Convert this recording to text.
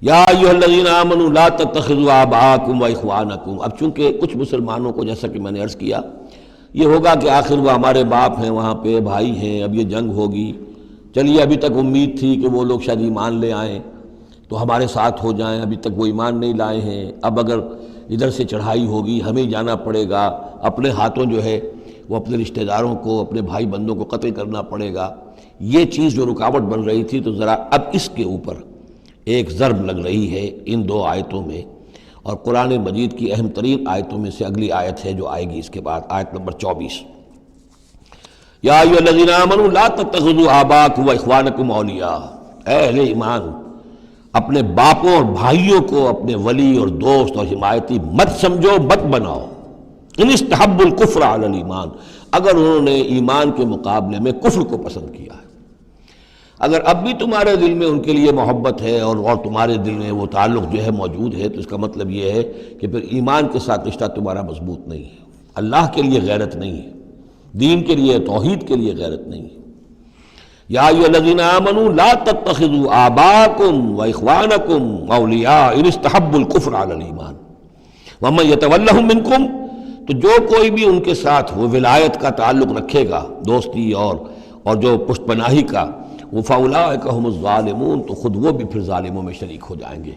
یا ایھا الذین آمنوا لا تتخذوا آباءکم واخوانکم۔ اب چونکہ کچھ مسلمانوں کو، جیسا کہ میں نے عرض کیا، یہ ہوگا کہ آخر وہ ہمارے باپ ہیں، وہاں پہ بھائی ہیں، اب یہ جنگ ہوگی، چلیے ابھی تک امید تھی کہ وہ لوگ شاید ایمان لے آئیں تو ہمارے ساتھ ہو جائیں، ابھی تک وہ ایمان نہیں لائے ہیں، اب اگر ادھر سے چڑھائی ہوگی ہمیں جانا پڑے گا، اپنے ہاتھوں جو ہے وہ اپنے رشتہ داروں کو، اپنے بھائی بندوں کو قتل کرنا پڑے گا۔ یہ چیز جو رکاوٹ بن رہی تھی، تو ذرا اب اس کے اوپر ایک ضرب لگ رہی ہے ان دو آیتوں میں، اور قرآن مجید کی اہم ترین آیتوں میں سے اگلی آیت ہے جو آئے گی اس کے بعد، آیت نمبر 24۔ یا ایھا الذین آمنوا لا تتخذوا آباءکم واخوانکم اولیاء۔ اے اہل ایمان، اپنے باپوں اور بھائیوں کو اپنے ولی اور دوست اور حمایتی مت سمجھو، مت بناؤ۔ ان استحبوا الکفر علی الایمان، اگر انہوں نے ایمان کے مقابلے میں کفر کو پسند کیا ہے، اگر اب بھی تمہارے دل میں ان کے لیے محبت ہے اور تمہارے دل میں وہ تعلق جو ہے موجود ہے، تو اس کا مطلب یہ ہے کہ پھر ایمان کے ساتھ رشتہ تمہارا مضبوط نہیں ہے، اللہ کے لیے غیرت نہیں ہے، دین کے لیے، توحید کے لیے غیرت نہیں ہے۔ یا ایھا الذین آمنوا لا تتخذوا آباءکم واخوانکم اولیاء ان استحبوا الکفر علی الایمان ومن یتولھم منکم۔ تو جو کوئی بھی ان کے ساتھ وہ ولایت کا تعلق رکھے گا، دوستی اور جو پشت پناہی کا، وہ فاولئک ھم الظالمون، تو خود وہ بھی پھر ظالموں میں شریک ہو جائیں گے۔